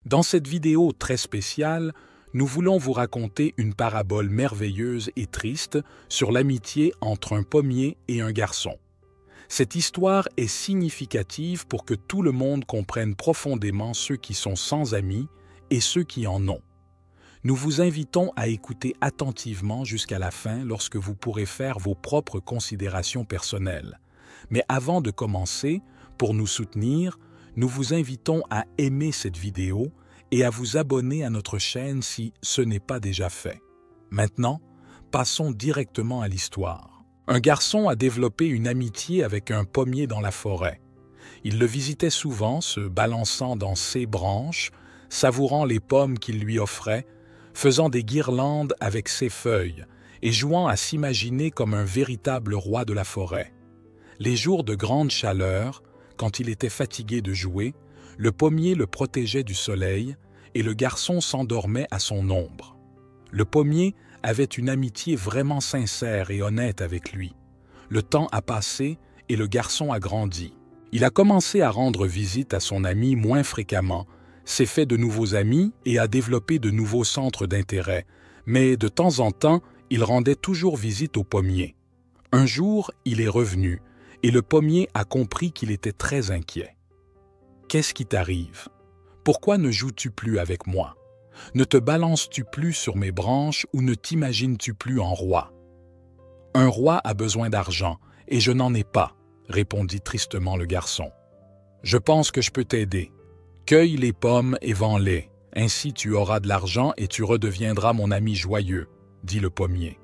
Dans cette vidéo très spéciale, nous voulons vous raconter une parabole merveilleuse et triste sur l'amitié entre un pommier et un garçon. Cette histoire est significative pour que tout le monde comprenne profondément ceux qui sont sans amis et ceux qui en ont. Nous vous invitons à écouter attentivement jusqu'à la fin lorsque vous pourrez faire vos propres considérations personnelles. Mais avant de commencer, pour nous soutenir, nous vous invitons à aimer cette vidéo et à vous abonner à notre chaîne si ce n'est pas déjà fait. Maintenant, passons directement à l'histoire. Un garçon a développé une amitié avec un pommier dans la forêt. Il le visitait souvent, se balançant dans ses branches, savourant les pommes qu'il lui offrait, faisant des guirlandes avec ses feuilles et jouant à s'imaginer comme un véritable roi de la forêt. Les jours de grande chaleur, quand il était fatigué de jouer, le pommier le protégeait du soleil et le garçon s'endormait à son ombre. Le pommier avait une amitié vraiment sincère et honnête avec lui. Le temps a passé et le garçon a grandi. Il a commencé à rendre visite à son ami moins fréquemment, s'est fait de nouveaux amis et a développé de nouveaux centres d'intérêt, mais de temps en temps, il rendait toujours visite au pommier. Un jour, il est revenu et le pommier a compris qu'il était très inquiet. « Qu'est-ce qui t'arrive? Pourquoi ne joues-tu plus avec moi? Ne te balances-tu plus sur mes branches ou ne t'imagines-tu plus en roi? »« Un roi a besoin d'argent et je n'en ai pas, » répondit tristement le garçon. « Je pense que je peux t'aider. Cueille les pommes et vends-les, ainsi tu auras de l'argent et tu redeviendras mon ami joyeux, » dit le pommier.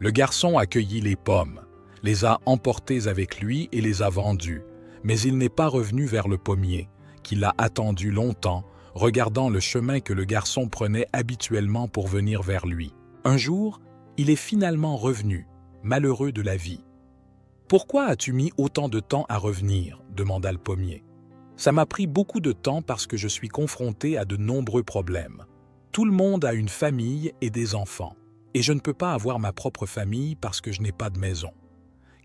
Le garçon a cueilli les pommes, les a emportées avec lui et les a vendues, mais il n'est pas revenu vers le pommier, qui l'a attendu longtemps, regardant le chemin que le garçon prenait habituellement pour venir vers lui. Un jour, il est finalement revenu, malheureux de la vie. « Pourquoi as-tu mis autant de temps à revenir ?» demanda le pommier. « Ça m'a pris beaucoup de temps parce que je suis confronté à de nombreux problèmes. Tout le monde a une famille et des enfants, et je ne peux pas avoir ma propre famille parce que je n'ai pas de maison.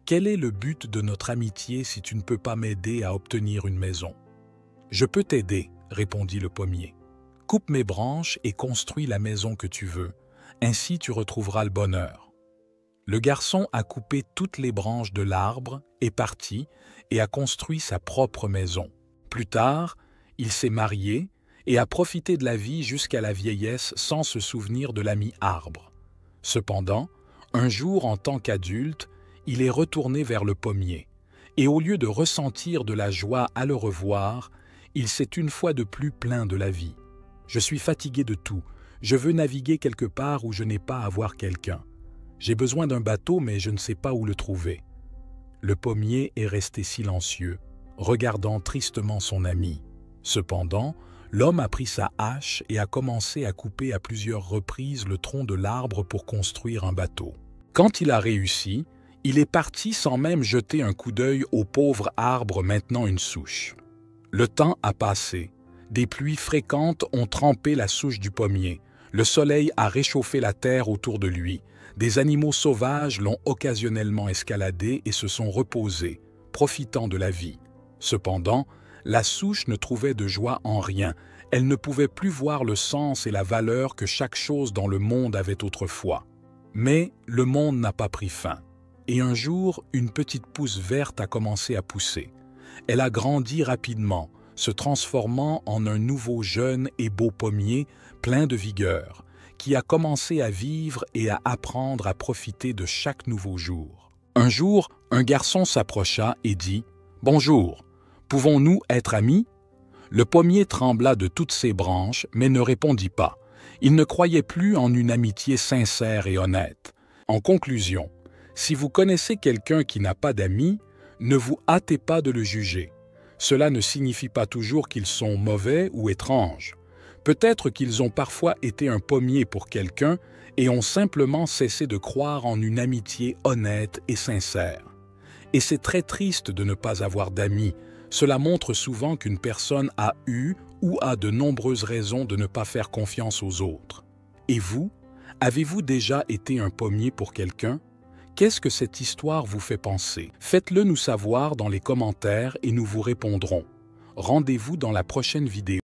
Quel est le but de notre amitié si tu ne peux pas m'aider à obtenir une maison? »« Je peux t'aider, » répondit le pommier. « Coupe mes branches et construis la maison que tu veux, ainsi tu retrouveras le bonheur. » Le garçon a coupé toutes les branches de l'arbre, est parti et a construit sa propre maison. Plus tard, il s'est marié et a profité de la vie jusqu'à la vieillesse sans se souvenir de l'ami arbre. Cependant, un jour en tant qu'adulte, il est retourné vers le pommier, et au lieu de ressentir de la joie à le revoir, il s'est une fois de plus plaint de la vie. « Je suis fatigué de tout, je veux naviguer quelque part où je n'ai pas à voir quelqu'un. J'ai besoin d'un bateau, mais je ne sais pas où le trouver. » Le pommier est resté silencieux, regardant tristement son ami. Cependant, l'homme a pris sa hache et a commencé à couper à plusieurs reprises le tronc de l'arbre pour construire un bateau. Quand il a réussi, il est parti sans même jeter un coup d'œil au pauvre arbre maintenant une souche. Le temps a passé. Des pluies fréquentes ont trempé la souche du pommier. Le soleil a réchauffé la terre autour de lui. Des animaux sauvages l'ont occasionnellement escaladé et se sont reposés, profitant de la vie. Cependant, la souche ne trouvait de joie en rien. Elle ne pouvait plus voir le sens et la valeur que chaque chose dans le monde avait autrefois. Mais le monde n'a pas pris fin. Et un jour, une petite pousse verte a commencé à pousser. Elle a grandi rapidement, se transformant en un nouveau jeune et beau pommier plein de vigueur, qui a commencé à vivre et à apprendre à profiter de chaque nouveau jour. Un jour, un garçon s'approcha et dit « Bonjour, pouvons-nous être amis ?» Le pommier trembla de toutes ses branches, mais ne répondit pas. Il ne croyait plus en une amitié sincère et honnête. En conclusion, si vous connaissez quelqu'un qui n'a pas d'amis, ne vous hâtez pas de le juger. Cela ne signifie pas toujours qu'ils sont mauvais ou étranges. Peut-être qu'ils ont parfois été un pommier pour quelqu'un et ont simplement cessé de croire en une amitié honnête et sincère. Et c'est très triste de ne pas avoir d'amis. Cela montre souvent qu'une personne a eu ou a de nombreuses raisons de ne pas faire confiance aux autres. Et vous, avez-vous déjà été un pommier pour quelqu'un? Qu'est-ce que cette histoire vous fait penser? Faites-le nous savoir dans les commentaires et nous vous répondrons. Rendez-vous dans la prochaine vidéo.